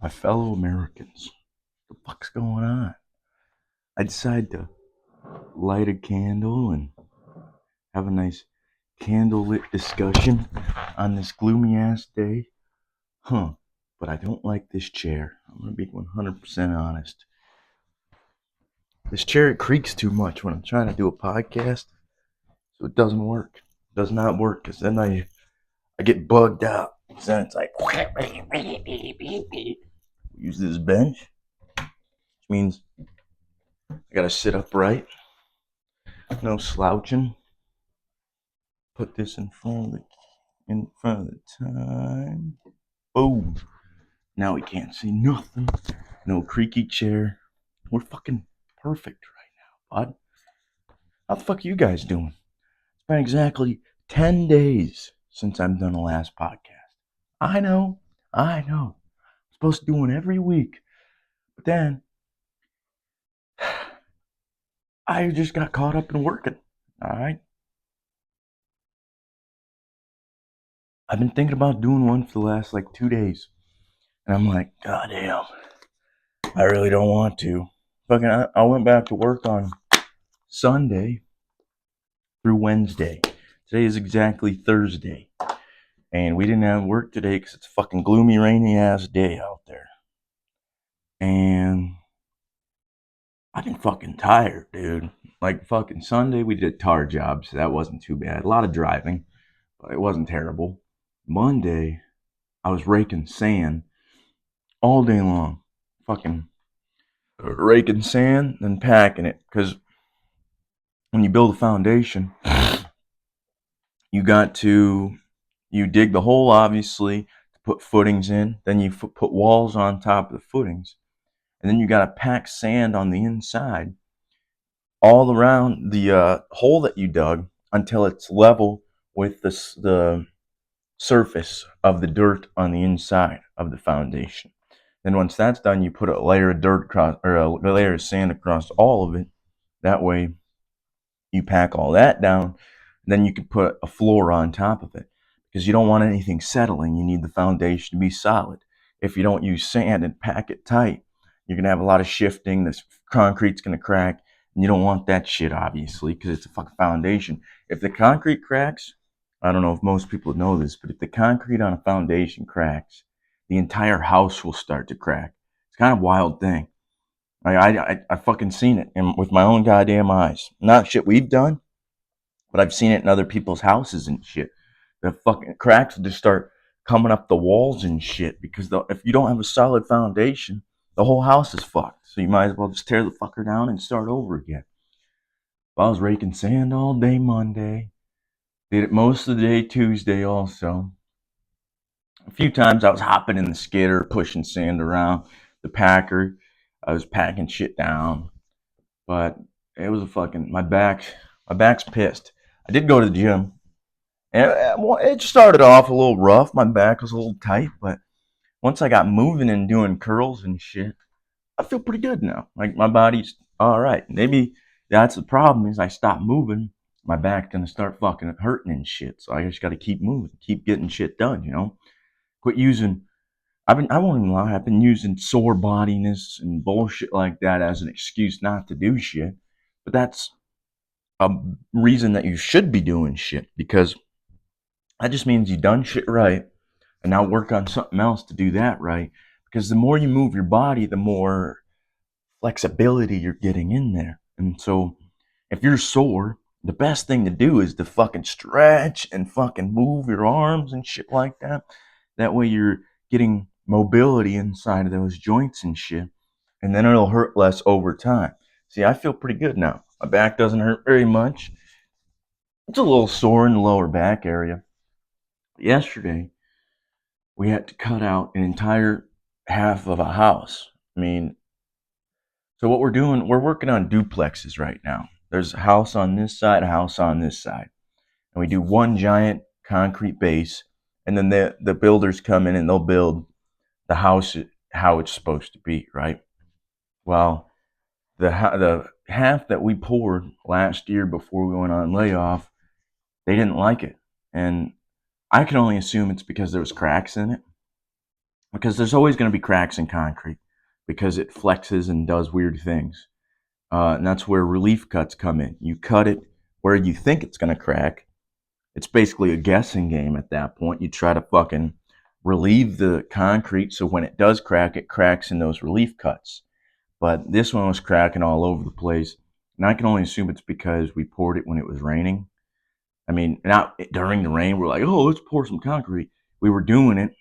My fellow Americans, what the fuck's going on? I decided to light a candle and have a nice candlelit discussion on this gloomy ass day. But I don't like this chair. I'm gonna be 100% honest. This chair, it creaks too much when I'm trying to do a podcast, so it doesn't work. It does not work, because then I get bugged out. So then it's like, use this bench, which means I gotta sit upright, no slouching. Put this in front of the time. Boom. Now we can't see nothing. No creaky chair. We're fucking perfect right now, bud. How the fuck are you guys doing? It's been exactly 10 days since I've done the last podcast. I know. I'm supposed to do one every week. But then I just got caught up in working. Alright? I've been thinking about doing one for the last 2 days. And I'm like, God damn. I really don't want to. I went back to work on Sunday through Wednesday. Today is exactly Thursday. And we didn't have work today because it's a fucking gloomy, rainy ass day out there. And I've been fucking tired, dude. Fucking Sunday, we did tar jobs. So that wasn't too bad. A lot of driving, but it wasn't terrible. Monday, I was raking sand all day long. Fucking raking sand and packing it. Because when you build a foundation, you dig the hole, obviously, to put footings in. Then you put walls on top of the footings. And then you got to pack sand on the inside all around the hole that you dug until it's level with the surface of the dirt on the inside of the foundation. Then once that's done, you put a layer of dirt across, or a layer of sand across all of it. That way, you pack all that down. Then you can put a floor on top of it, because you don't want anything settling. You need the foundation to be solid. If you don't use sand and pack it tight, you're going to have a lot of shifting. This concrete's going to crack, and you don't want that shit, obviously, because it's a fucking foundation. If the concrete cracks, I don't know if most people know this, but if the concrete on a foundation cracks, the entire house will start to crack. It's kind of a wild thing. I fucking seen it with my own goddamn eyes. Not shit we've done, but I've seen it in other people's houses and shit. The fucking cracks will just start coming up the walls and shit, because if you don't have a solid foundation, the whole house is fucked. So you might as well just tear the fucker down and start over again. I was raking sand all day Monday. Did it most of the day Tuesday also. A few times I was hopping in the skidder, pushing sand around the packer. I was packing shit down. But it was my back's pissed. I did go to the gym. And it started off a little rough. My back was a little tight, but once I got moving and doing curls and shit, I feel pretty good now. Like, my body's all right. Maybe that's the problem, is I stop moving, my back's gonna start fucking hurting and shit. So I just got to keep moving, keep getting shit done. Quit using. I won't even lie. I've been using sore bodiness and bullshit like that as an excuse not to do shit. But that's a reason that you should be doing shit, because that just means you done shit right, and now work on something else to do that right. Because the more you move your body, the more flexibility you're getting in there. And so if you're sore, the best thing to do is to fucking stretch and fucking move your arms and shit like that. That way you're getting mobility inside of those joints and shit. And then it'll hurt less over time. See, I feel pretty good now. My back doesn't hurt very much. It's a little sore in the lower back area. Yesterday, we had to cut out an entire half of a house. I mean, so what we're doing, we're working on duplexes right now. There's a house on this side, a house on this side. And we do one giant concrete base, and then the builders come in and they'll build the house how it's supposed to be, right? Well, the half that we poured last year before we went on layoff, they didn't like it. And I can only assume it's because there was cracks in it. because there's always going to be cracks in concrete because it flexes and does weird things. And that's where relief cuts come in. You cut it where you think it's going to crack. It's basically a guessing game at that point. You try to fucking relieve the concrete so when it does crack, it cracks in those relief cuts. But this one was cracking all over the place. And I can only assume it's because we poured it when it was raining. I mean, not during the rain, we're like, oh, let's pour some concrete. We were doing it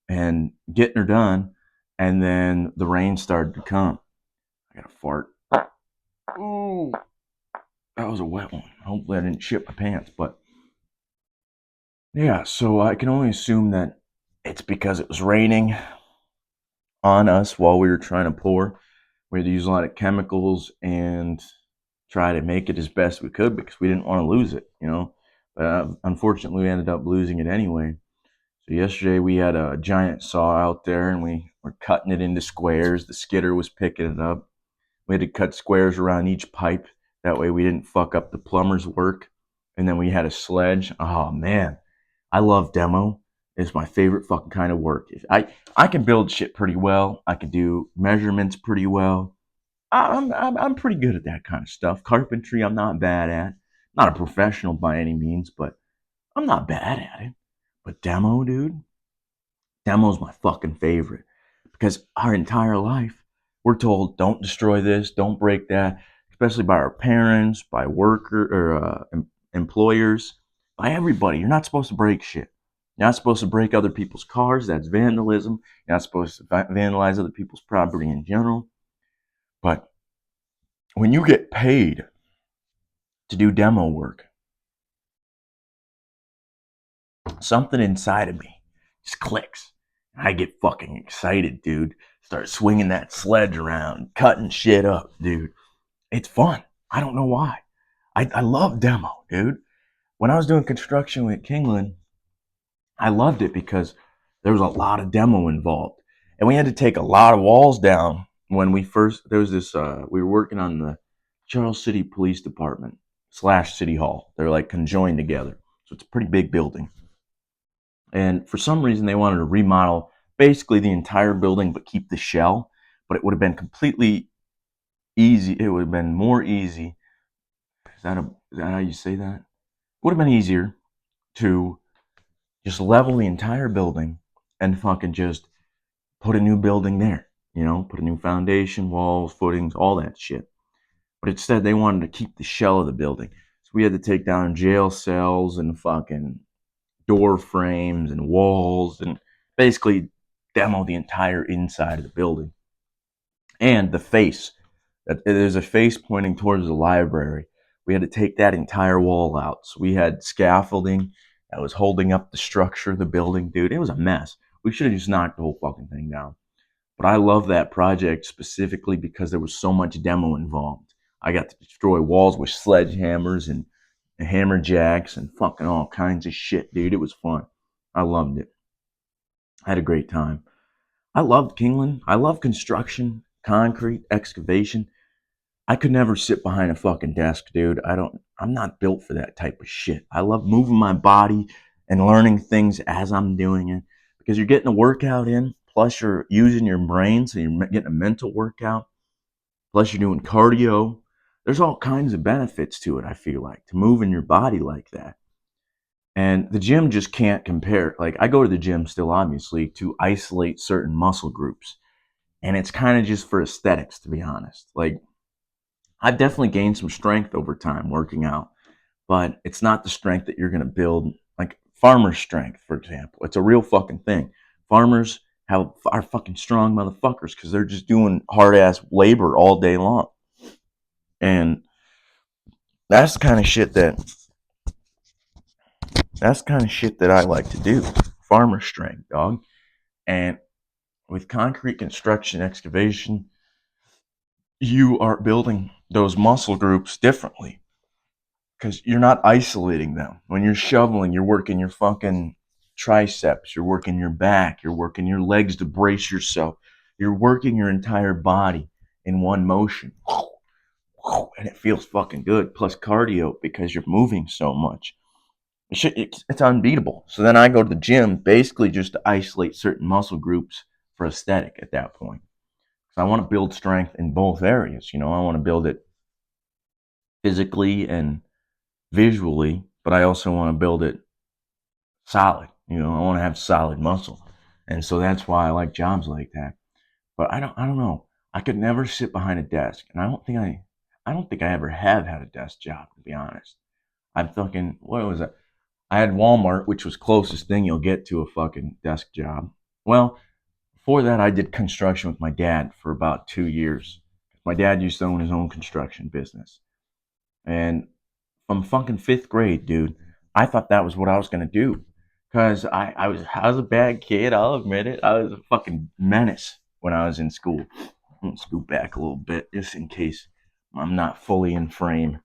and getting her done. And then the rain started to come. I got a fart. Ooh, that was a wet one. Hopefully I didn't shit my pants. But yeah, so I can only assume that it's because it was raining on us while we were trying to pour. We had to use a lot of chemicals and try to make it as best we could because we didn't want to lose it, you know. But unfortunately, we ended up losing it anyway. So yesterday we had a giant saw out there and we were cutting it into squares. The skidder was picking it up. We had to cut squares around each pipe. That way we didn't fuck up the plumber's work. And then we had a sledge. Oh man, I love demo. It's my favorite fucking kind of work. I can build shit pretty well. I can do measurements pretty well. I'm pretty good at that kind of stuff. Carpentry, I'm not bad at. Not a professional by any means, but I'm not bad at it. But demo, dude, demo's my fucking favorite because our entire life we're told don't destroy this, don't break that, especially by our parents, by worker or employers, by everybody. You're not supposed to break shit. You're not supposed to break other people's cars. That's vandalism. You're not supposed to vandalize other people's property in general. But when you get paid to do demo work, something inside of me just clicks. I get fucking excited, dude. Start swinging that sledge around, cutting shit up, dude. It's fun. I don't know why. I love demo, dude. When I was doing construction with Kingland, I loved it because there was a lot of demo involved. And we had to take a lot of walls down when we first, there was this, we were working on the Charles City Police Department / City Hall. They're like conjoined together. So it's a pretty big building. And for some reason, they wanted to remodel basically the entire building, but keep the shell. But it would have been completely easy. It would have been more easy. Is that how you say that? It would have been easier to just level the entire building and fucking just put a new building there. You know, put a new foundation, walls, footings, all that shit. But instead, they wanted to keep the shell of the building. So we had to take down jail cells and fucking door frames and walls and basically demo the entire inside of the building. And the face, there's a face pointing towards the library. We had to take that entire wall out. So we had scaffolding that was holding up the structure of the building. Dude, it was a mess. We should have just knocked the whole fucking thing down. But I love that project specifically because there was so much demo involved. I got to destroy walls with sledgehammers and hammer jacks and fucking all kinds of shit, dude. It was fun. I loved it. I had a great time. I loved Kingland. I love construction, concrete, excavation. I could never sit behind a fucking desk, dude. I'm not built for that type of shit. I love moving my body and learning things as I'm doing it because you're getting a workout in, plus you're using your brain, so you're getting a mental workout, plus you're doing cardio. There's all kinds of benefits to it, I feel like, to moving your body like that. And the gym just can't compare. Like, I go to the gym still, obviously, to isolate certain muscle groups. And it's kind of just for aesthetics, to be honest. Like, I've definitely gained some strength over time working out, but it's not the strength that you're going to build. Like, farmer strength, for example. It's a real fucking thing. Farmers are fucking strong motherfuckers because they're just doing hard ass labor all day long. And that's the kind of shit that I like to do. Farmer strength, dog. And with concrete construction excavation, you are building those muscle groups differently because you're not isolating them. When you're shoveling, you're working your fucking triceps, you're working your back, you're working your legs to brace yourself. You're working your entire body in one motion. And it feels fucking good. Plus cardio because you're moving so much. It's unbeatable. So then I go to the gym basically just to isolate certain muscle groups for aesthetic at that point. So I want to build strength in both areas. I want to build it physically and visually, but I also want to build it solid. I want to have solid muscle. And so that's why I like jobs like that. But I don't know. I could never sit behind a desk, and I don't think I ever have had a desk job, to be honest. I'm fucking, what was it? I had Walmart, which was closest thing you'll get to a fucking desk job. Well, before that, I did construction with my dad for about 2 years. My dad used to own his own construction business. And from fucking fifth grade, dude, I thought that was what I was gonna do. Cause I was a bad kid, I'll admit it. I was a fucking menace when I was in school. I'm gonna scoot back a little bit just in case I'm not fully in frame.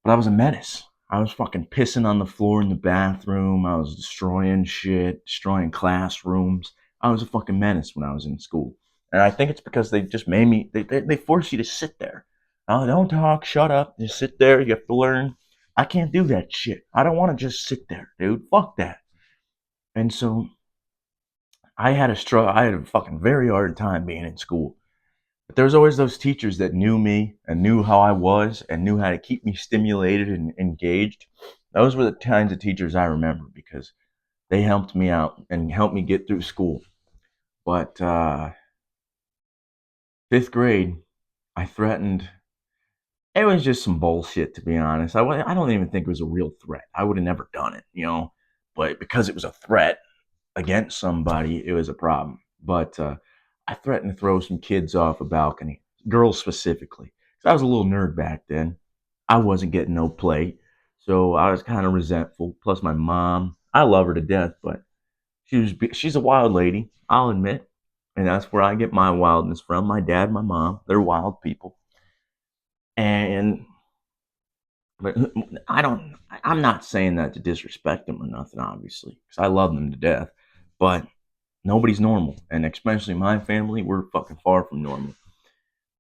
But I was a menace. I was fucking pissing on the floor in the bathroom. I was destroying shit, destroying classrooms. I was a fucking menace when I was in school. And I think it's because they just made me, they force you to sit there. Oh, don't talk, shut up, just sit there, you have to learn. I can't do that shit. I don't want to just sit there, dude. Fuck that. And so I had a fucking very hard time being in school. But there was always those teachers that knew me and knew how I was and knew how to keep me stimulated and engaged. Those were the kinds of teachers I remember because they helped me out and helped me get through school. But fifth grade, I threatened. It was just some bullshit, to be honest. I don't even think it was a real threat. I would have never done it. But because it was a threat against somebody, it was a problem. But I threatened to throw some kids off a balcony, girls specifically. 'Cause I was a little nerd back then. I wasn't getting no play. So I was kind of resentful. Plus, my mom, I love her to death, but she's a wild lady, I'll admit. And that's where I get my wildness from. My dad, my mom, they're wild people. And but I'm not saying that to disrespect them or nothing, obviously, because I love them to death. But nobody's normal, and especially my family, we're fucking far from normal.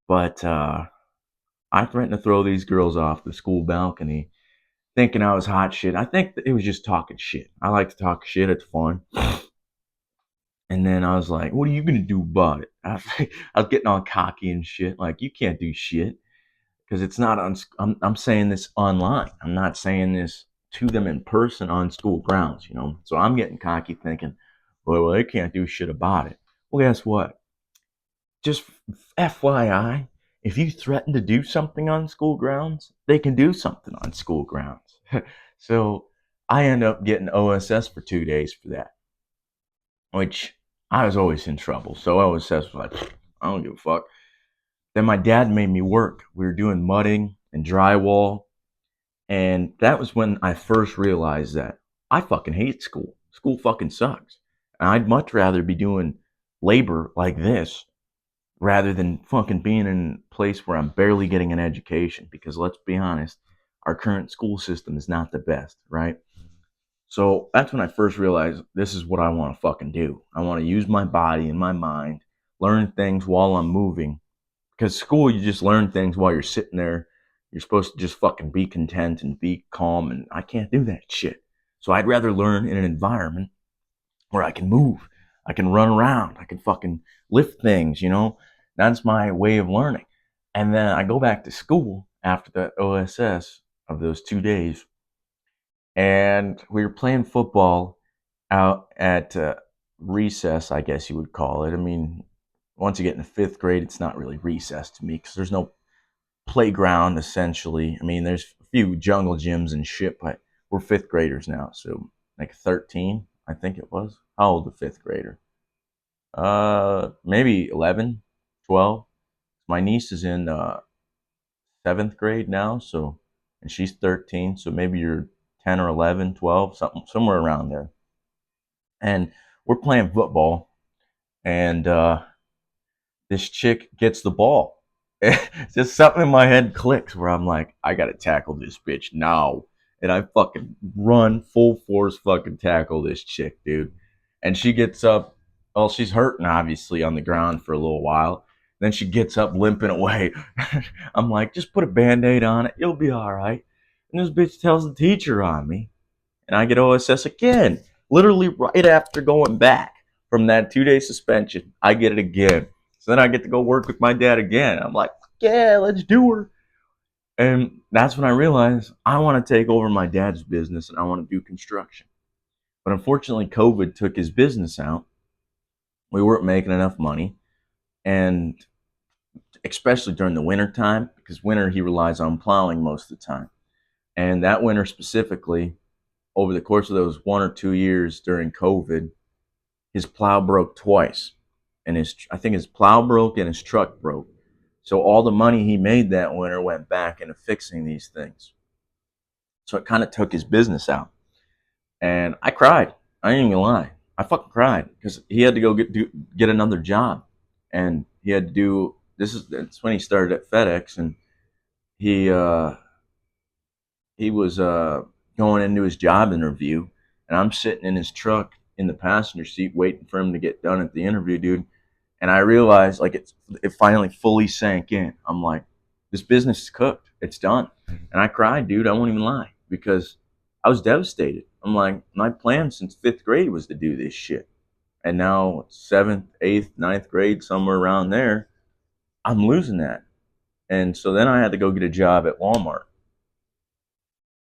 But I threatened to throw these girls off the school balcony, thinking I was hot shit. I think it was just talking shit. I like to talk shit. It's fun. And then I was like, "What are you gonna do about it?" I was getting all cocky and shit. Like, you can't do shit because it's not on. I'm saying this online. I'm not saying this to them in person on school grounds. So I'm getting cocky, thinking, "Well, they can't do shit about it." Well, guess what? Just FYI, if you threaten to do something on school grounds, they can do something on school grounds. So I end up getting OSS for 2 days for that, which I was always in trouble. So OSS was like, I don't give a fuck. Then my dad made me work. We were doing mudding and drywall. And that was when I first realized that I fucking hate school. School fucking sucks. And I'd much rather be doing labor like this rather than fucking being in a place where I'm barely getting an education. Because let's be honest, our current school system is not the best, right? So that's when I first realized this is what I want to fucking do. I want to use my body and my mind, learn things while I'm moving. Because school, you just learn things while you're sitting there. You're supposed to just fucking be content and be calm, and I can't do that shit. So I'd rather learn in an environment where I can move, I can run around, I can fucking lift things. That's my way of learning. And then I go back to school after the OSS of those 2 days, and we were playing football out at recess, I guess you would call it. I mean, once you get in the fifth grade, it's not really recess to me because there's no playground essentially. I mean, there's a few jungle gyms and shit, but we're fifth graders now, so like 13, I think it was. How old a fifth grader? Maybe 11, 12. My niece is in seventh grade now, so and she's 13, so maybe you're 10 or 11, 12, something somewhere around there. And we're playing football, and this chick gets the ball. Just something in my head clicks where I'm like, I gotta tackle this bitch now. And I fucking run full force, fucking tackle this chick, dude. And she gets up. Well, she's hurting obviously on the ground for a little while. Then she gets up limping away. I'm like, just put a band aid on it. You'll be all right. And this bitch tells the teacher on me. And I get OSS again, literally right after going back. from that 2-day suspension, I get it again. So then I get to go work with my dad again. I'm like, yeah, let's do her. And that's when I realized I want to take over my dad's business and I want to do construction. But unfortunately, COVID took his business out. We weren't making enough money. And especially during the winter time, because winter he relies on plowing most of the time. And that winter specifically, over the course of those 1 or 2 years during COVID, his plow broke twice. And I think his plow broke and his truck broke. So all the money he made that winter went back into fixing these things. So it kind of took his business out. And I cried. I ain't even gonna lie. I fucking cried because he had to go get another job, and he had to do this. That's when he started at FedEx, and he uh, he was going into his job interview, and I'm sitting in his truck in the passenger seat waiting for him to get done at the interview, dude. And I realized like it finally fully sank in. I'm like, this business is cooked. It's done. And I cried, dude. I won't even lie because I was devastated. I'm like, my plan since fifth grade was to do this shit, and now seventh, eighth, ninth grade, somewhere around there, I'm losing that. And so then I had to go get a job at Walmart,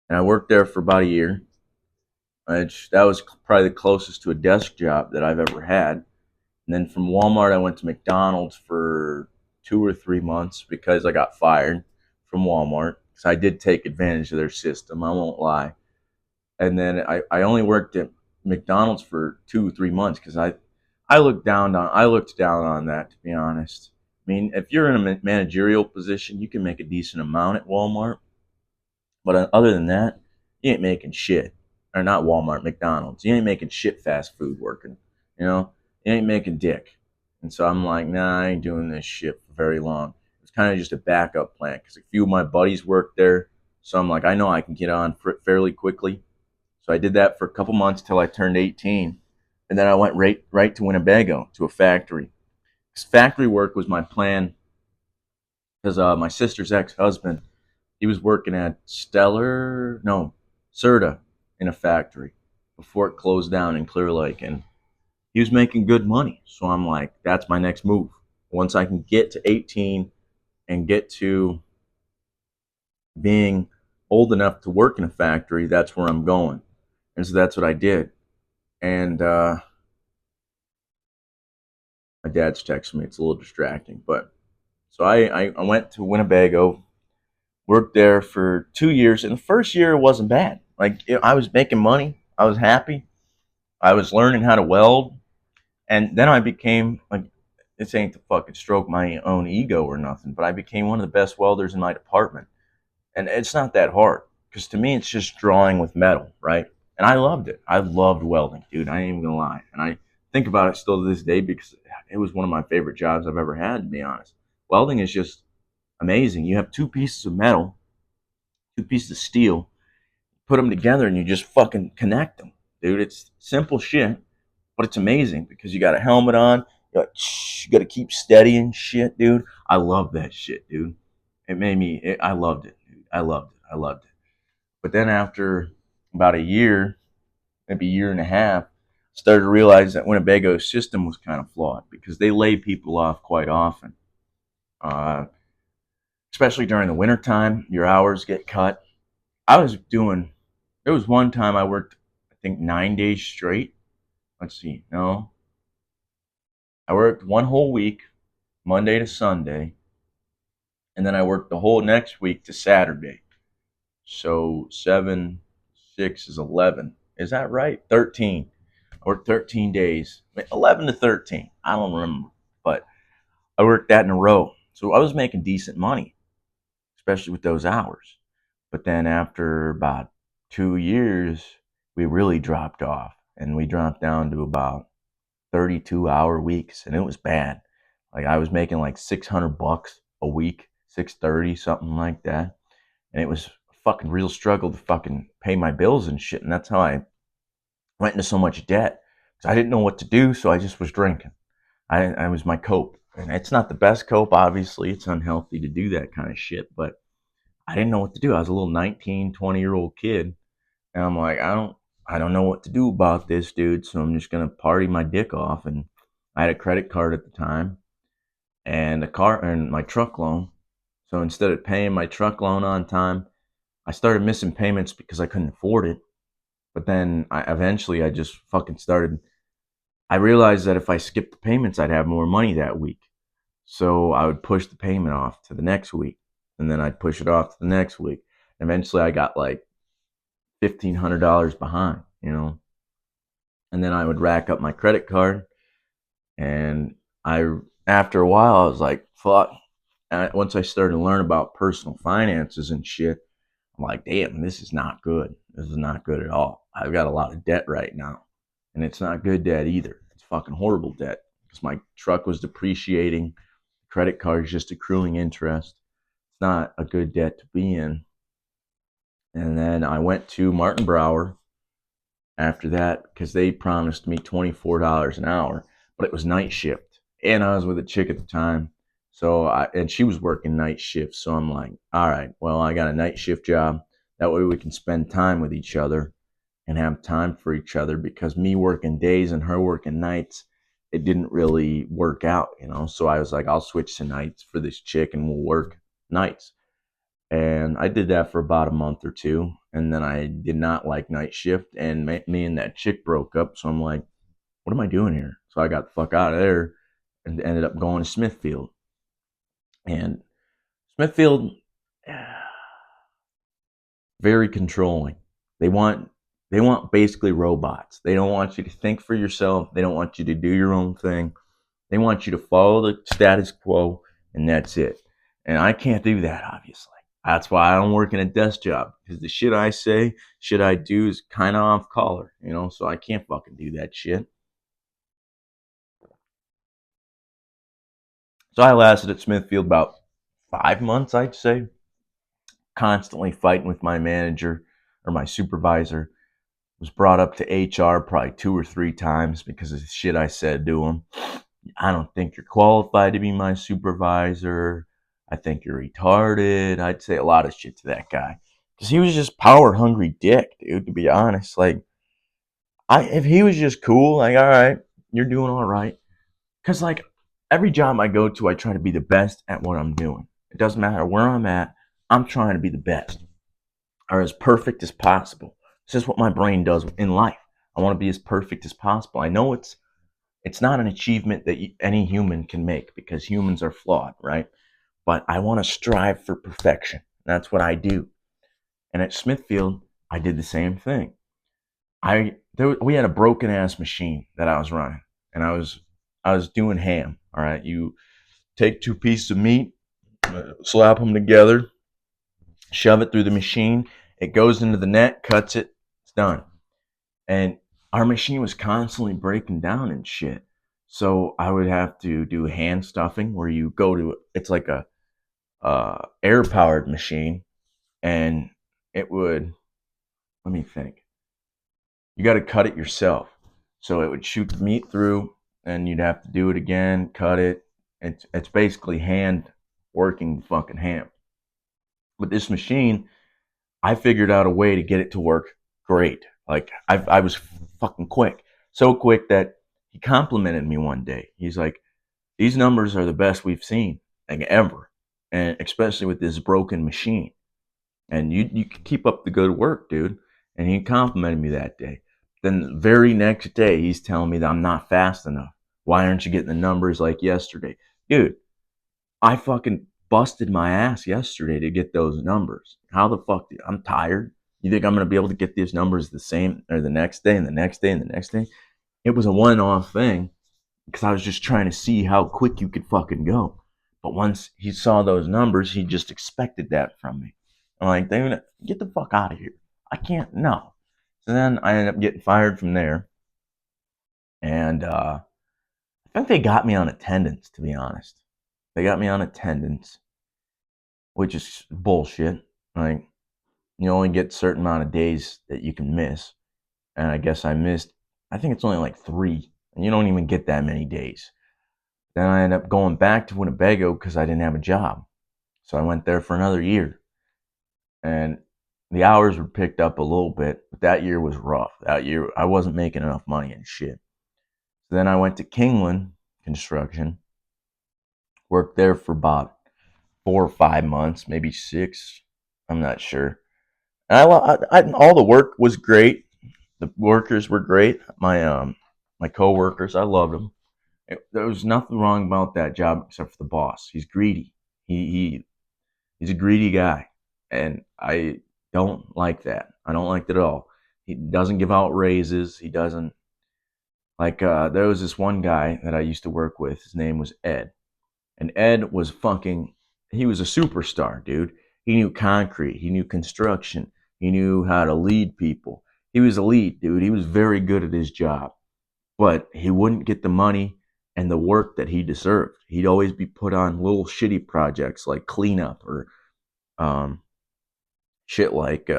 and I worked there for about a year. That was probably the closest to a desk job that I've ever had. And then from Walmart, I went to McDonald's for 2 or 3 months because I got fired from Walmart. So I did take advantage of their system. I won't lie. And then I only worked at McDonald's for 2 or 3 months because I looked down on that, to be honest. I mean, if you're in a managerial position, you can make a decent amount at Walmart. But other than that, you ain't making shit. Or not Walmart, McDonald's. You ain't making shit fast food working. You know, you ain't making dick. And so I'm like, nah, I ain't doing this shit for very long. It's kind of just a backup plan because a few of my buddies work there. So I'm like, I know I can get on fairly quickly. So I did that for a couple months till I turned 18. And then I went right to Winnebago to a factory. Because factory work was my plan because my sister's ex-husband, he was working at Serta in a factory before it closed down in Clear Lake. And he was making good money. So I'm like, that's my next move. Once I can get to 18 and get to being old enough to work in a factory, that's where I'm going. And so that's what I did. And my dad's texting me. It's a little distracting. But so I went to Winnebago, worked there for 2 years. And the first year wasn't bad. Like, I was making money. I was happy. I was learning how to weld. And then I became like, this ain't to fucking stroke my own ego or nothing, but I became one of the best welders in my department. And it's not that hard because to me, it's just drawing with metal, right? And I loved it. I loved welding, dude. I ain't even gonna lie. And I think about it still to this day because it was one of my favorite jobs I've ever had, to be honest. Welding is just amazing. You have two pieces of metal, two pieces of steel, put them together, and you just fucking connect them, dude. It's simple shit, but it's amazing because you got a helmet on. You got to keep steady and shit, dude. I love that shit, dude. I loved it, dude. I loved it. I loved it. But then after about a year, maybe a year and a half, started to realize that Winnebago's system was kind of flawed because they lay people off quite often. Uh, Especially during the wintertime, your hours get cut. There was one time I worked, I think, 9 days straight. Let's see, no. I worked one whole week, Monday to Sunday, and then I worked the whole next week to Saturday. So 7, 6 is 11. Is that right? 13. I worked 13 days, 11 to 13. I don't remember, but I worked that in a row. So I was making decent money, especially with those hours. But then after about 2 years, we really dropped off, and we dropped down to about 32-hour weeks, and it was bad. Like I was making like $600 a week, 630, something like that, and it was a fucking real struggle to fucking pay my bills and shit. And that's how I went into so much debt because I didn't know what to do, so I just was drinking. I was my cope, and it's not the best cope. Obviously, it's unhealthy to do that kind of shit, but I didn't know what to do. I was a little 19, 20-year-old kid, and I'm like, I don't. I don't know what to do about this, dude. So I'm just gonna party my dick off. And I had a credit card at the time and a car and my truck loan. So instead of paying my truck loan on time, I started missing payments because I couldn't afford it. But then I just fucking started. I realized that if I skipped the payments, I'd have more money that week. So I would push the payment off to the next week, and then I'd push it off to the next week. Eventually, I got like $1,500 behind, and then I would rack up my credit card, and I after a while I was like, fuck. And once I started to learn about personal finances and shit, I'm like, damn, this is not good. This is not good at all. I've got a lot of debt right now, and it's not good debt either. It's fucking horrible debt because my truck was depreciating, credit card is just accruing interest. It's not a good debt to be in. And then I went to Martin Brower after that because they promised me $24 an hour, but it was night shift. And I was with a chick at the time. And she was working night shifts. So I'm like, all right, well, I got a night shift job. That way we can spend time with each other and have time for each other because me working days and her working nights, it didn't really work out. So I was like, I'll switch to nights for this chick and we'll work nights. And I did that for about a month or two. And then I did not like night shift. And me and that chick broke up. So I'm like, what am I doing here? So I got the fuck out of there and ended up going to Smithfield. And Smithfield, very controlling. They want they want basically robots. They don't want you to think for yourself. They don't want you to do your own thing. They want you to follow the status quo, and that's it. And I can't do that, obviously. That's why I don't work in a desk job because the shit I say, shit I do is kind of off color. So I can't fucking do that shit. So I lasted at Smithfield about 5 months, I'd say, constantly fighting with my manager or my supervisor. Was brought up to HR probably 2 or 3 times because of the shit I said to him. I don't think you're qualified to be my supervisor. I think you're retarded. I'd say a lot of shit to that guy because he was just power hungry dick, dude. To be honest, like if he was just cool, like all right, you're doing all right. Because like every job I go to, I try to be the best at what I'm doing. It doesn't matter where I'm at. I'm trying to be the best or as perfect as possible. It's just what my brain does in life. I want to be as perfect as possible. I know it's not an achievement that any human can make because humans are flawed, right? But I want to strive for perfection. That's what I do. And at Smithfield, I did the same thing. We had a broken ass machine that I was running, and I was doing ham. All right, you take 2 pieces of meat, slap them together, shove it through the machine. It goes into the net, cuts it. It's done. And our machine was constantly breaking down and shit. So I would have to do hand stuffing where you go to it's like a air powered machine, and it would let me think. You got to cut it yourself. So it would shoot the meat through, and you'd have to do it again, cut it. It's basically hand working fucking ham. With this machine, I figured out a way to get it to work great. Like I was fucking quick, so quick that he complimented me one day. He's like, "These numbers are the best we've seen like ever, and especially with this broken machine. And you keep up the good work, dude." And he complimented me that day. Then the very next day, he's telling me that I'm not fast enough. Why aren't you getting the numbers like yesterday, dude? I fucking busted my ass yesterday to get those numbers. How the fuck? I'm tired. You think I'm gonna be able to get these numbers the same or the next day and the next day and the next day? It was a one-off thing because I was just trying to see how quick you could fucking go. But once he saw those numbers, he just expected that from me. I'm like, David, get the fuck out of here. I can't. No. So then I ended up getting fired from there, and I think they got me on attendance. To be honest, they got me on attendance, which is bullshit. Like you only get a certain amount of days that you can miss. And I guess I missed, I think it's only like 3. And you don't even get that many days. Then I ended up going back to Winnebago because I didn't have a job. So I went there for another year. And the hours were picked up a little bit, but that year was rough. That year I wasn't making enough money and shit. So then I went to Kingland Construction, worked there for about 4 or 5 months, maybe 6. I'm not sure. And all the work was great. The workers were great. My coworkers, I loved them. There was nothing wrong about that job except for the boss. He's greedy. He's a greedy guy, and I don't like that. I don't like that at all. He doesn't give out raises. He doesn't like. There was this one guy that I used to work with. His name was Ed, and Ed was fucking. He was a superstar, dude. He knew concrete. He knew construction. He knew how to lead people. He was elite, dude. He was very good at his job, but he wouldn't get the money and the work that he deserved. He'd always be put on little shitty projects like cleanup or um, shit like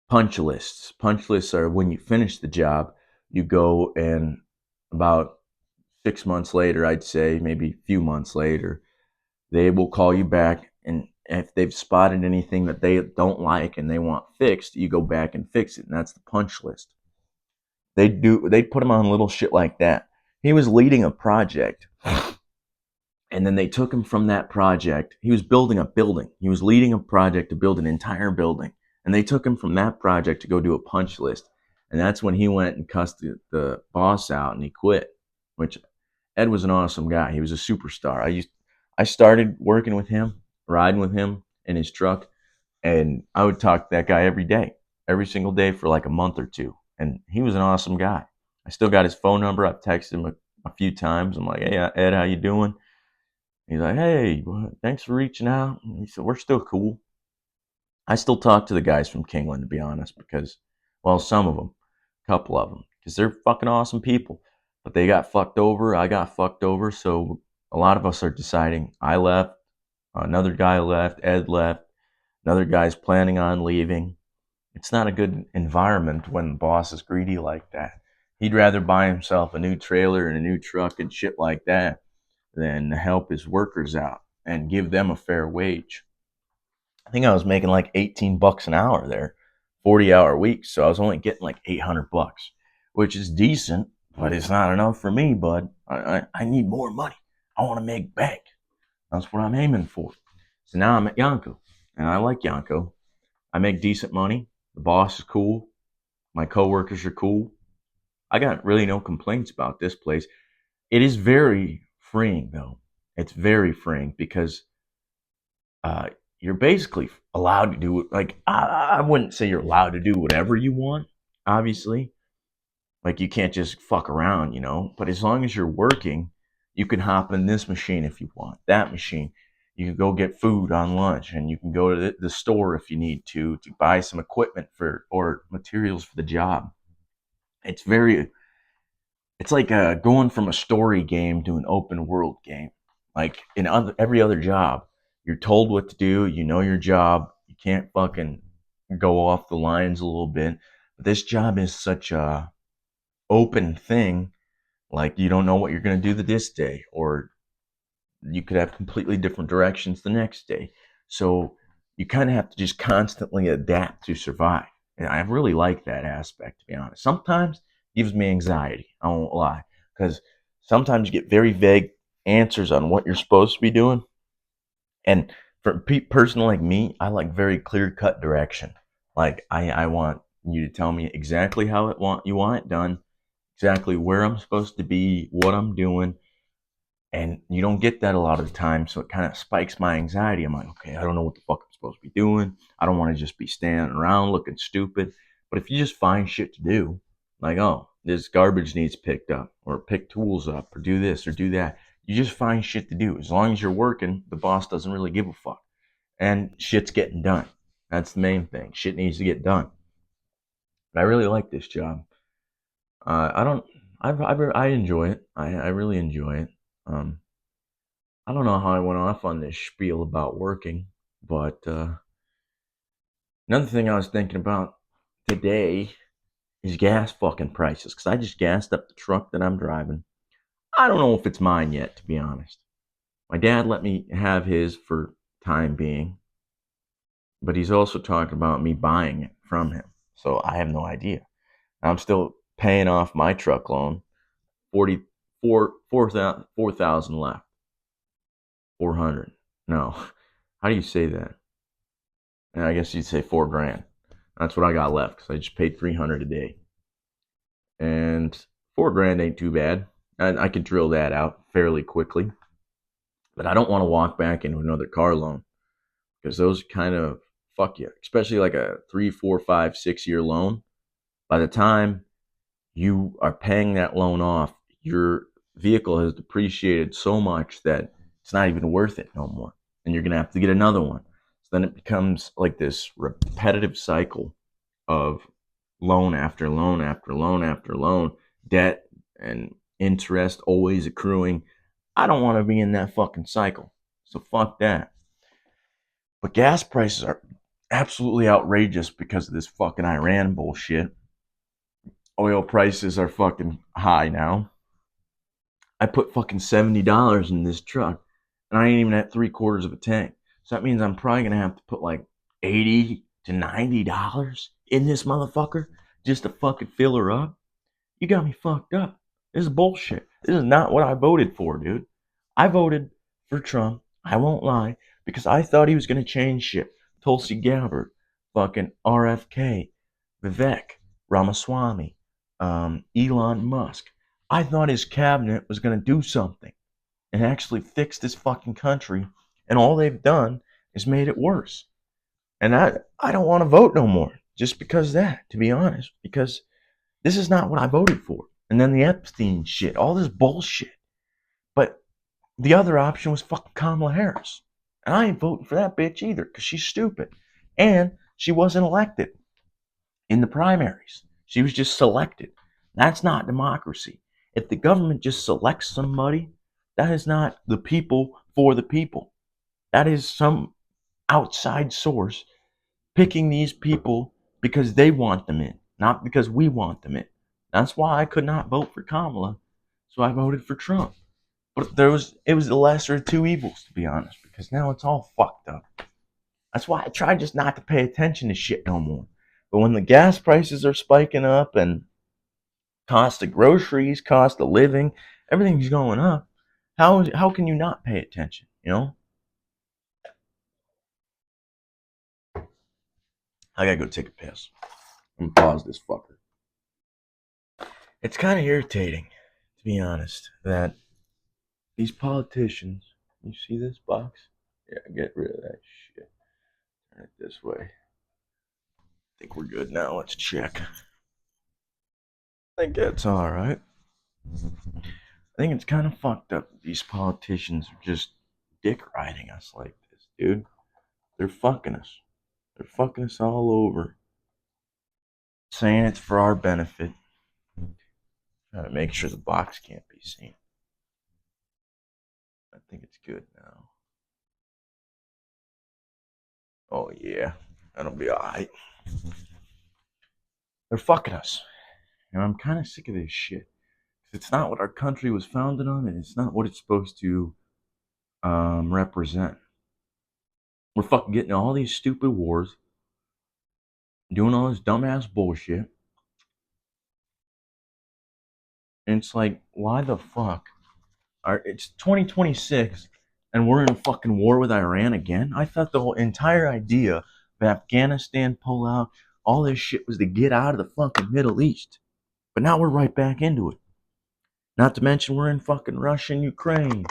punch lists. Punch lists are when you finish the job, you go and about 6 months later, I'd say, maybe a few months later, they will call you back. And if they've spotted anything that they don't like and they want fixed, you go back and fix it. And that's the punch list. They put him on little shit like that. He was leading a project, and then they took him from that project. He was building a building. He was leading a project to build an entire building. And they took him from that project to go do a punch list. And that's when he went and cussed the boss out and he quit. Which Ed was an awesome guy. He was a superstar. I started working with him, riding with him in his truck, and I would talk to that guy every day, every single day for like a month or two. And he was an awesome guy. I still got his phone number. I've texted him a few times. I'm like, hey, Ed, how you doing? He's like, hey, well, thanks for reaching out. And he said, we're still cool. I still talk to the guys from Kingland, to be honest, because, well, some of them, a couple of them, because they're fucking awesome people. But they got fucked over. I got fucked over. So a lot of us are deciding. I left. Another guy left. Ed left. Another guy's planning on leaving. It's not a good environment when the boss is greedy like that. He'd rather buy himself a new trailer and a new truck and shit like that than help his workers out and give them a fair wage. I think I was making like 18 bucks an hour there, 40-hour weeks. So I was only getting like 800 bucks, which is decent, but it's not enough for me, bud. I need more money. I want to make bank. That's what I'm aiming for. So now I'm at Yonko, and I like Yonko. I make decent money. The boss is cool. My coworkers are cool. I got really no complaints about this place. It is very freeing, though. It's very freeing because uh, you're basically allowed to do it. Like, I wouldn't say you're allowed to do whatever you want, obviously. Like, you can't just fuck around, you know? But as long as you're working, you can hop in this machine if you want, that machine. You can go get food on lunch, and you can go to the store if you need to buy some equipment for or materials for the job. It's very it's like going from a story game to an open world game. Like in every other job, you're told what to do. You know your job. You can't fucking go off the lines a little bit. But this job is such a open thing. Like you don't know what you're gonna do this day, or you could have completely different directions the next day. So you kind of have to just constantly adapt to survive. And I really like that aspect, to be honest. Sometimes it gives me anxiety. I won't lie, because sometimes you get very vague answers on what you're supposed to be doing. And for a person like me, I like very clear cut direction. Like I want you to tell me exactly how you want it done, exactly where I'm supposed to be, what I'm doing, and you don't get that a lot of the time, so it kind of spikes my anxiety. I'm like, okay, I don't know what the fuck I'm supposed to be doing. I don't want to just be standing around looking stupid. But if you just find shit to do, like, oh, this garbage needs picked up, or pick tools up, or do this, or do that, you just find shit to do. As long as you're working, the boss doesn't really give a fuck. And shit's getting done. That's the main thing. Shit needs to get done. But I really like this job. I don't, I enjoy it. I really enjoy it. Um, I don't know how I went off on this spiel about working, but another thing I was thinking about today is gas fucking prices. Because I just gassed up the truck that I'm driving. I don't know if it's mine yet, to be honest. My dad let me have his for time being. But he's also talking about me buying it from him. So I have no idea. I'm still paying off my truck loan. 4,000 left. 400. No. How do you say that? I guess you'd say 4 grand. That's what I got left because I just paid 300 a day. And 4 grand ain't too bad. I could drill that out fairly quickly. But I don't want to walk back into another car loan because those kind of fuck you, especially like a 3, 4, 5, 6 year loan. By the time you are paying that loan off, your vehicle has depreciated so much that it's not even worth it no more. And you're going to have to get another one. So then it becomes like this repetitive cycle of loan after loan after loan after loan, debt and interest always accruing. I don't want to be in that fucking cycle. So fuck that. But gas prices are absolutely outrageous because of this fucking Iran bullshit. Oil prices are fucking high now. I put fucking $70 in this truck, and I ain't even at 3/4 of a tank. So that means I'm probably gonna have to put like $80 to $90 in this motherfucker just to fucking fill her up. You got me fucked up. This is bullshit. This is not what I voted for, dude. I voted for Trump. I won't lie because I thought he was gonna change shit. Tulsi Gabbard, fucking RFK, Vivek, Ramaswamy, Elon Musk. I thought his cabinet was going to do something and actually fix this fucking country. And all they've done is made it worse. And I don't want to vote no more just because of that, to be honest, because this is not what I voted for. And then the Epstein shit, all this bullshit. But the other option was fucking Kamala Harris. And I ain't voting for that bitch either because she's stupid. And she wasn't elected in the primaries. She was just selected. That's not democracy. If the government just selects somebody, that is not the people for the people. That is some outside source picking these people because they want them in, not because we want them in. That's why I could not vote for Kamala, so I voted for Trump. But it was the lesser of two evils, to be honest, because now it's all fucked up. That's why I try just not to pay attention to shit no more. But when the gas prices are spiking up and cost of groceries, cost of living, everything's going up, how can you not pay attention? You know, I gotta go take a piss. I'm gonna pause this fucker. It's kind of irritating, to be honest, that these politicians. You see this box? Yeah, get rid of that shit. Turn it this way. I think we're good now. Let's check. I think that's all right. I think it's kind of fucked up that these politicians are just dick riding us like this, dude. They're fucking us. They're fucking us all over. Saying it's for our benefit. Trying to make sure the box can't be seen. I think it's good now. Oh, yeah. That'll be alright. They're fucking us. And I'm kind of sick of this shit. It's not what our country was founded on, and it's not what it's supposed to represent. We're fucking getting all these stupid wars, doing all this dumbass bullshit. And it's like, why the fuck? It's 2026 and we're in a fucking war with Iran again? I thought the whole entire idea of Afghanistan pullout, all this shit was to get out of the fucking Middle East. But now we're right back into it. Not to mention we're in fucking Russia and Ukraine.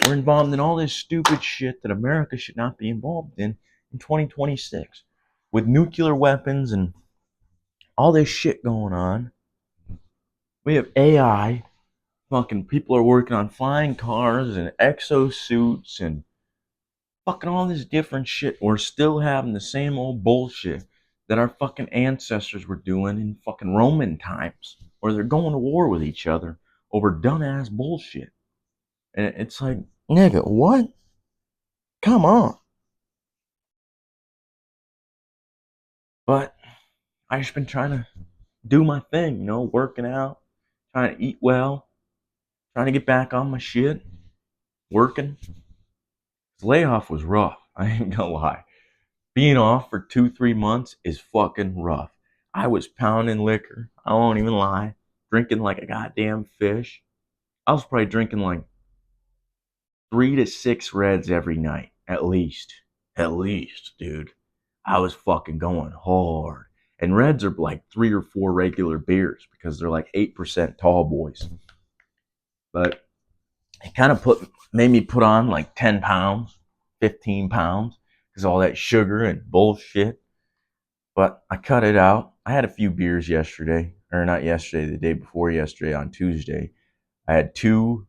We're involved in all this stupid shit that America should not be involved in 2026. With nuclear weapons and all this shit going on. We have AI. Fucking people are working on flying cars and exosuits and fucking all this different shit. We're still having the same old bullshit that our fucking ancestors were doing in fucking Roman times, where they're going to war with each other over dumbass bullshit. And it's like, nigga, what? Come on. But I just been trying to do my thing, working out, trying to eat well, trying to get back on my shit, working. The layoff was rough. I ain't gonna lie. being off for 2, 3 months is fucking rough. I was pounding liquor. I won't even lie. Drinking like a goddamn fish. I was probably drinking like 3 to 6 reds every night, at least. At least, dude. I was fucking going hard. And reds are like 3 or 4 regular beers because they're like 8% tall boys. But it kind of made me put on like 10 pounds, 15 pounds because all that sugar and bullshit. But I cut it out. I had a few beers yesterday, or not yesterday, the day before yesterday on Tuesday. I had two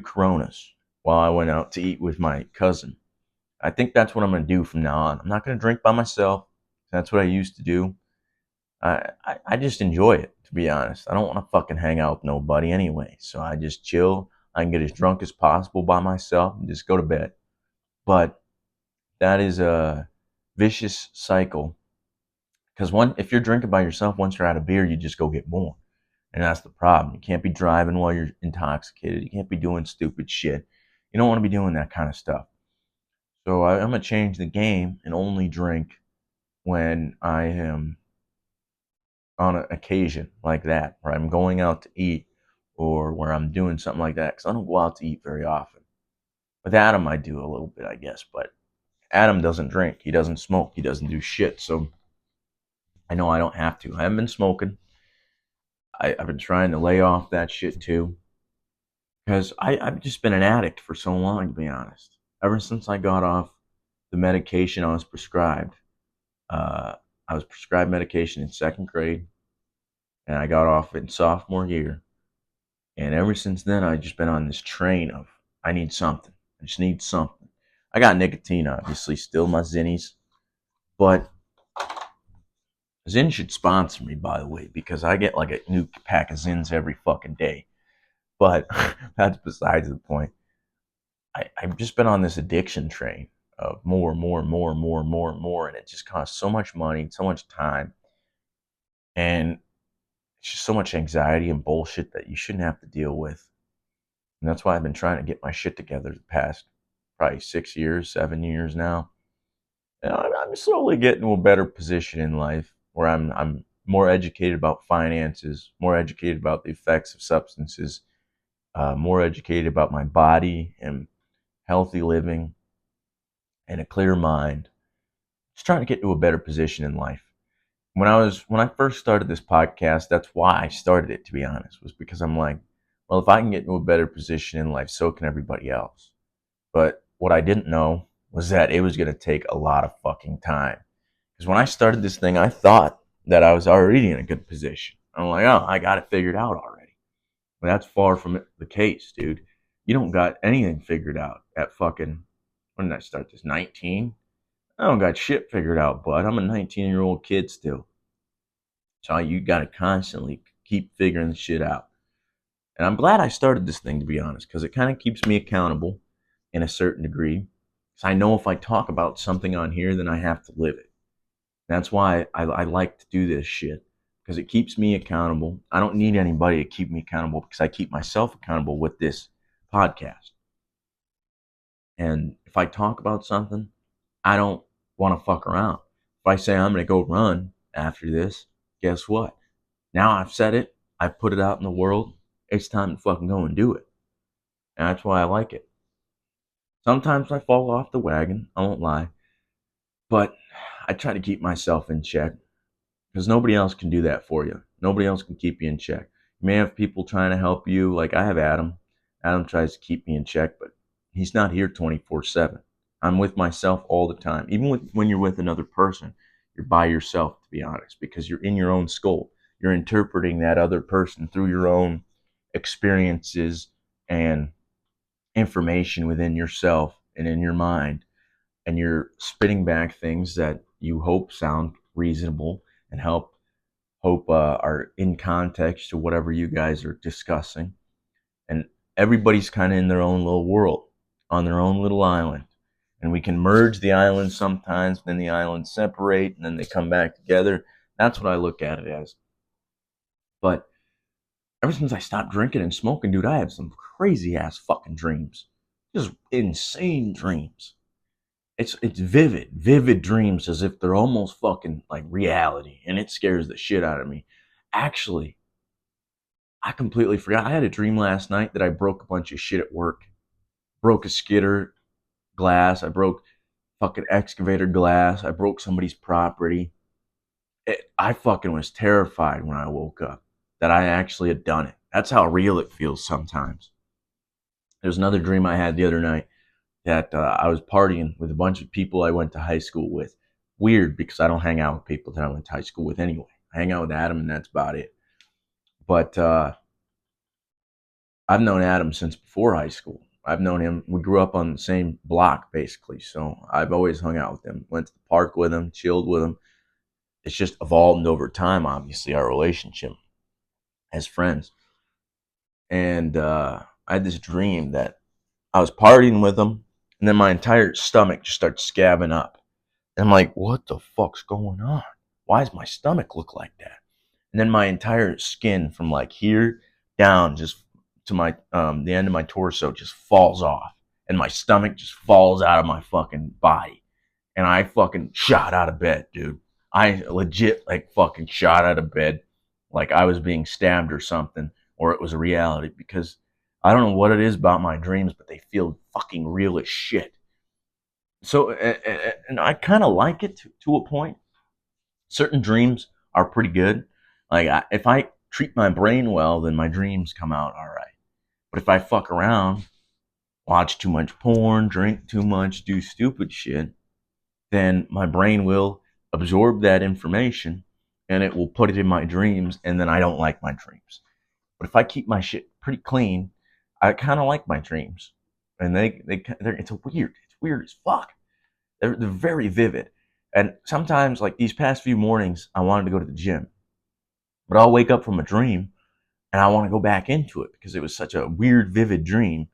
Coronas while I went out to eat with my cousin. I think that's what I'm going to do from now on. I'm not going to drink by myself. That's what I used to do. I just enjoy it, to be honest. I don't want to fucking hang out with nobody anyway. So I just chill. I can get as drunk as possible by myself and just go to bed. But that is a vicious cycle. Because if you're drinking by yourself, once you're out of beer, you just go get more. And that's the problem. You can't be driving while you're intoxicated. You can't be doing stupid shit. You don't want to be doing that kind of stuff. So I'm going to change the game and only drink when I am on an occasion like that, where I'm going out to eat or where I'm doing something like that. Because I don't go out to eat very often. With Adam, I do a little bit, I guess. But Adam doesn't drink. He doesn't smoke. He doesn't do shit. So I know I don't have to. I haven't been smoking. I've been trying to lay off that shit too. Because I've just been an addict for so long, to be honest. Ever since I got off the medication I was prescribed. I was prescribed medication in second grade, and I got off in sophomore year. And ever since then, I've just been on this train of I need something. I just need something. I got nicotine, obviously, still my Zinnies, but Zyn should sponsor me, by the way, because I get like a new pack of Zins every fucking day. But that's besides the point. I've just been on this addiction train of more, more, more, more, more, more, and it just costs so much money, so much time, and it's just so much anxiety and bullshit that you shouldn't have to deal with. And that's why I've been trying to get my shit together the past probably 6 years, 7 years now. And I'm slowly getting to a better position in life where I'm more educated about finances, more educated about the effects of substances, more educated about my body and healthy living and a clear mind. Just trying to get to a better position in life. When I first started this podcast, that's why I started it, to be honest, was because I'm like, well, if I can get into a better position in life, so can everybody else. But what I didn't know was that it was going to take a lot of fucking time. Because when I started this thing, I thought that I was already in a good position. I'm like, oh, I got it figured out already. But that's far from the case, dude. You don't got anything figured out at fucking, when did I start this? 19? I don't got shit figured out, bud. I'm a 19-year-old kid still. So you got to constantly keep figuring the shit out. And I'm glad I started this thing, to be honest, because it kind of keeps me accountable in a certain degree. Because I know if I talk about something on here, then I have to live it. That's why I like to do this shit, because it keeps me accountable. I don't need anybody to keep me accountable because I keep myself accountable with this podcast. And if I talk about something, I don't want to fuck around. If I say I'm going to go run after this, guess what? Now I've said it. I've put it out in the world. It's time to fucking go and do it. And that's why I like it. Sometimes I fall off the wagon. I won't lie. But I try to keep myself in check because nobody else can do that for you. Nobody else can keep you in check. You may have people trying to help you. Like I have Adam. Adam tries to keep me in check, but he's not here 24/7. I'm with myself all the time. Even when you're with another person, you're by yourself, to be honest, because you're in your own skull. You're interpreting that other person through your own experiences and information within yourself and in your mind. And you're spitting back things that you hope sound reasonable and hope are in context to whatever you guys are discussing. And everybody's kind of in their own little world, on their own little island. And we can merge the islands sometimes, then the islands separate, and then they come back together. That's what I look at it as. But ever since I stopped drinking and smoking, dude, I have some crazy ass fucking dreams. Just insane dreams. It's vivid dreams, as if they're almost fucking like reality, and it scares the shit out of me. Actually, I completely forgot. I had a dream last night that I broke a bunch of shit at work. Broke a skidder glass. I broke fucking excavator glass. I broke somebody's property. I fucking was terrified when I woke up that I actually had done it. That's how real it feels sometimes. There's another dream I had the other night that I was partying with a bunch of people I went to high school with. Weird, because I don't hang out with people that I went to high school with anyway. I hang out with Adam, and that's about it. But I've known Adam since before high school. I've known him. We grew up on the same block, basically. So I've always hung out with him. Went to the park with him, chilled with him. It's just evolved over time, obviously, our relationship as friends. And I had this dream that I was partying with him, and then my entire stomach just starts scabbing up. And I'm like, what the fuck's going on? Why does my stomach look like that? And then my entire skin from like here down just to my the end of my torso just falls off, and my stomach just falls out of my fucking body. And I fucking shot out of bed, dude. I legit like fucking shot out of bed like I was being stabbed or something, or it was a reality, because I don't know what it is about my dreams, but they feel fucking real as shit. So, and I kind of like it to a point. Certain dreams are pretty good. Like if I treat my brain well, then my dreams come out all right. But if I fuck around, watch too much porn, drink too much, do stupid shit, then my brain will absorb that information and it will put it in my dreams, and then I don't like my dreams. But if I keep my shit pretty clean, I kind of like my dreams. And it's weird as fuck. They're very vivid. And sometimes, like these past few mornings, I wanted to go to the gym, but I'll wake up from a dream and I want to go back into it because it was such a weird, vivid dream.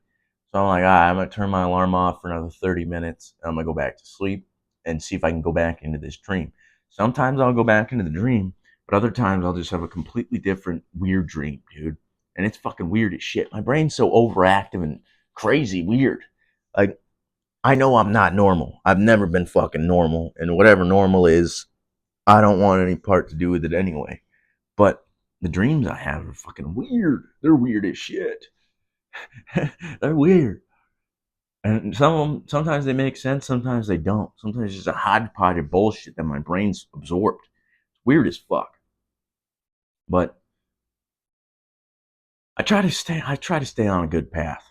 So I'm like, I'm going to turn my alarm off for another 30 minutes. And I'm going to go back to sleep and see if I can go back into this dream. Sometimes I'll go back into the dream, but other times I'll just have a completely different, weird dream, dude. And it's fucking weird as shit. My brain's so overactive and crazy weird. Like, I know I'm not normal. I've never been fucking normal. And whatever normal is, I don't want any part to do with it anyway. But the dreams I have are fucking weird. They're weird as shit. They're weird. And some of them, sometimes they make sense, sometimes they don't. Sometimes it's just a hodgepodge of bullshit that my brain's absorbed. It's weird as fuck. But I try to stay on a good path.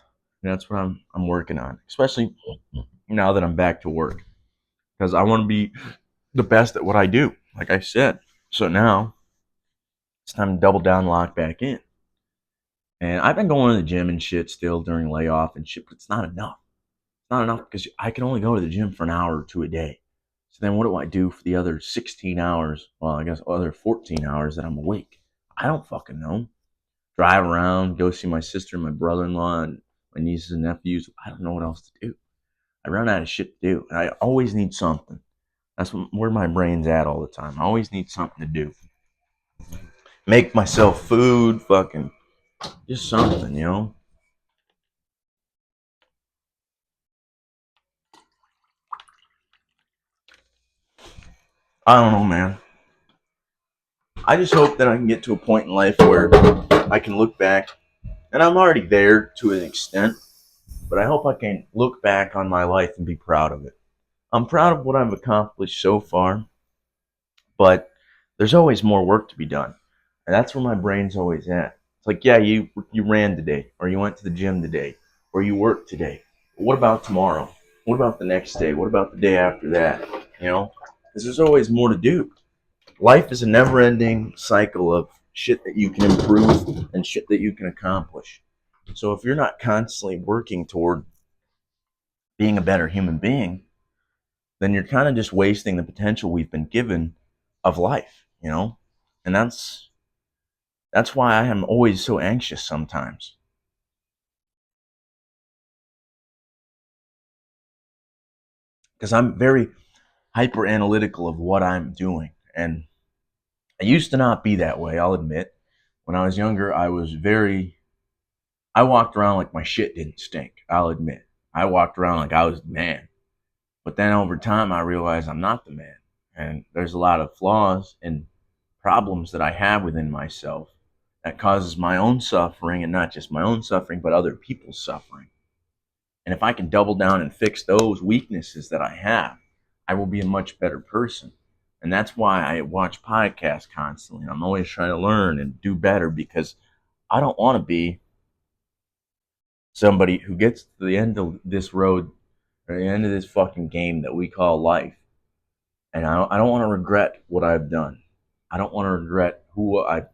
And that's what I'm working on. Especially now that I'm back to work. Because I want to be the best at what I do, like I said. So now it's time to double down, lock back in. And I've been going to the gym and shit still during layoff and shit, but it's not enough. It's not enough because I can only go to the gym for an hour or two a day. So then what do I do for the other 16 hours? Well, I guess other 14 hours that I'm awake. I don't fucking know. Drive around, go see my sister and my brother-in-law and my nieces and nephews. I don't know what else to do. I run out of shit to do. And I always need something. That's where my brain's at all the time. I always need something to do. Make myself food, fucking just something, you know? I don't know, man. I just hope that I can get to a point in life where I can look back, and I'm already there to an extent, but I hope I can look back on my life and be proud of it. I'm proud of what I've accomplished so far, but there's always more work to be done. And that's where my brain's always at. It's like, yeah, you ran today, or you went to the gym today, or you worked today. But what about tomorrow? What about the next day? What about the day after that? You know? Because there's always more to do. Life is a never-ending cycle of shit that you can improve and shit that you can accomplish. So if you're not constantly working toward being a better human being, then you're kind of just wasting the potential we've been given of life, you know? And that's why I am always so anxious sometimes, because I'm very hyper analytical of what I'm doing. And I used to not be that way, I'll admit. When I was younger, I walked around like my shit didn't stink, I'll admit. I walked around like I was the man. But then over time, I realized I'm not the man. And there's a lot of flaws and problems that I have within myself that causes my own suffering, and not just my own suffering, but other people's suffering. And if I can double down and fix those weaknesses that I have, I will be a much better person. And that's why I watch podcasts constantly. I'm always trying to learn and do better, because I don't want to be somebody who gets to the end of this road, or the end of this fucking game that we call life. And I don't want to regret what I've done. I don't want to regret who I've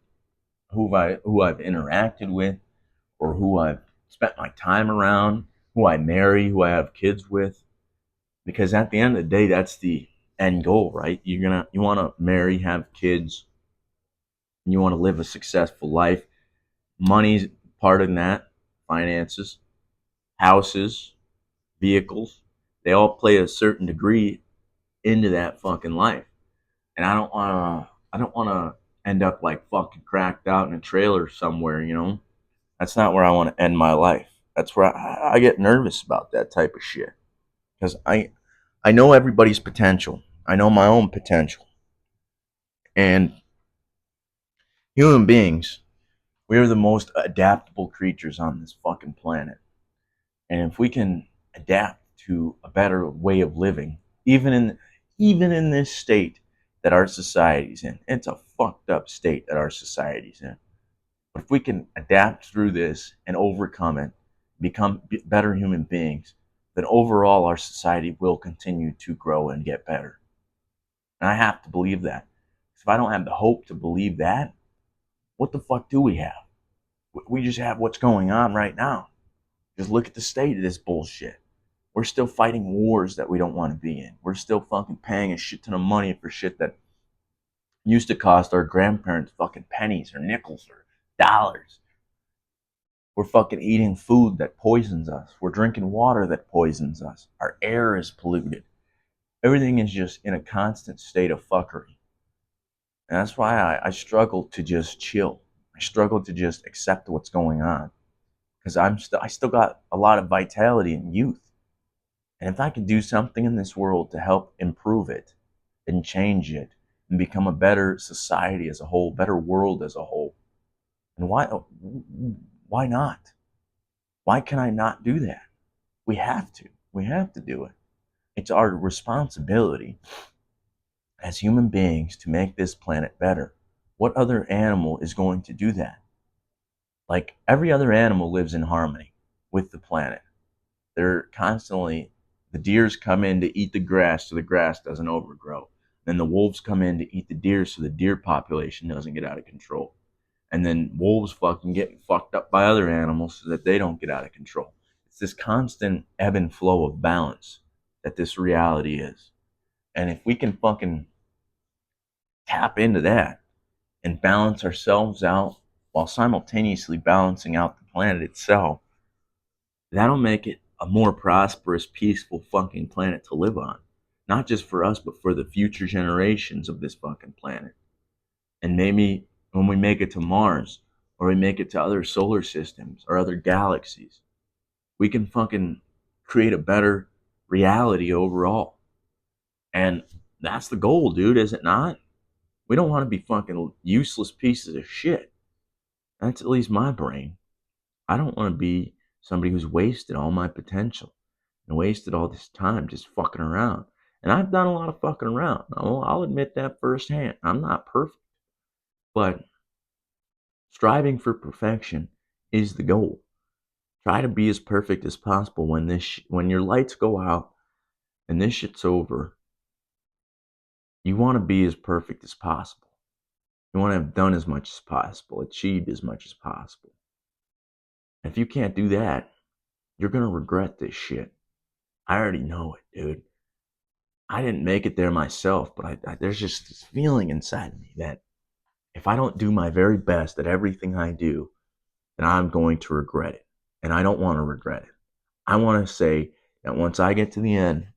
interacted with, or who I've spent my time around, who I marry, who I have kids with. Because at the end of the day, that's the end goal, right? You want to marry, have kids, and you want to live a successful life. Money's part of that, finances, houses, vehicles, they all play a certain degree into that fucking life. And I don't wanna end up like fucking cracked out in a trailer somewhere, you know? That's not where I want to end my life. That's where I get nervous about that type of shit. Because I know everybody's potential. I know my own potential. And human beings, we are the most adaptable creatures on this fucking planet. And if we can adapt to a better way of living, even in this state that our society's in, it's a fucked up state that our society's in. But if we can adapt through this and overcome it, become better human beings, then overall our society will continue to grow and get better. And I have to believe that. If I don't have the hope to believe that, what the fuck do we have? We just have what's going on right now. Just look at the state of this bullshit. We're still fighting wars that we don't want to be in. We're still fucking paying a shit ton of money for shit that used to cost our grandparents fucking pennies or nickels or dollars. We're fucking eating food that poisons us. We're drinking water that poisons us. Our air is polluted. Everything is just in a constant state of fuckery. And that's why I struggle to just chill. I struggle to just accept what's going on. Because I still got a lot of vitality and youth. And if I can do something in this world to help improve it and change it and become a better society as a whole, better world as a whole, and why not? Why can I not do that? We have to. We have to do it. It's our responsibility as human beings to make this planet better. What other animal is going to do that? Like every other animal lives in harmony with the planet. They're constantly, the deers come in to eat the grass so the grass doesn't overgrow. Then the wolves come in to eat the deer so the deer population doesn't get out of control. And then wolves fucking get fucked up by other animals so that they don't get out of control. It's this constant ebb and flow of balance that this reality is. And if we can fucking tap into that and balance ourselves out while simultaneously balancing out the planet itself, that'll make it a more prosperous, peaceful fucking planet to live on. Not just for us, but for the future generations of this fucking planet. And maybe when we make it to Mars, or we make it to other solar systems or other galaxies, we can fucking create a better reality overall. And that's the goal, dude, is it not? We don't want to be fucking useless pieces of shit. That's at least my brain. I don't want to be somebody who's wasted all my potential and wasted all this time just fucking around. And I've done a lot of fucking around. I'll admit that firsthand. I'm not perfect, but striving for perfection is the goal. Try to be as perfect as possible when when your lights go out and this shit's over. You want to be as perfect as possible. You want to have done as much as possible, achieved as much as possible. And if you can't do that, you're gonna regret this shit. I already know it, dude. I didn't make it there myself, but there's just this feeling inside me that if I don't do my very best at everything I do, then I'm going to regret it. And I don't want to regret it. I want to say that once I get to the end,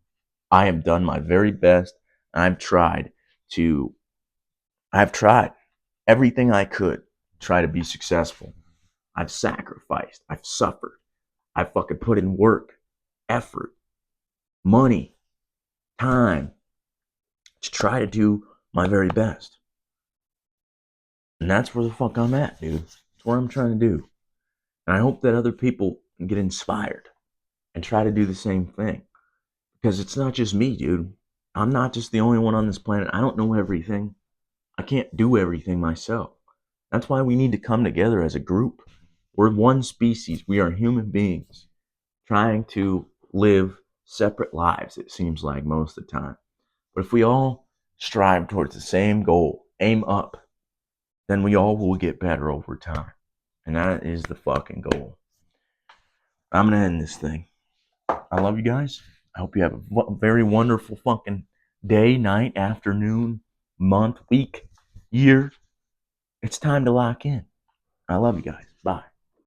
I have done my very best. I've tried to, I've tried everything I could to try to be successful. I've sacrificed. I've suffered. I've fucking put in work, effort, money, time to try to do my very best. And that's where the fuck I'm at, dude. That's what I'm trying to do. And I hope that other people get inspired and try to do the same thing. Because it's not just me, dude. I'm not just the only one on this planet. I don't know everything. I can't do everything myself. That's why we need to come together as a group. We're one species. We are human beings trying to live separate lives, it seems like most of the time. But if we all strive towards the same goal, aim up, then we all will get better over time. And that is the fucking goal. I'm going to end this thing. I love you guys. I hope you have a very wonderful fucking day, night, afternoon, month, week, year. It's time to lock in. I love you guys.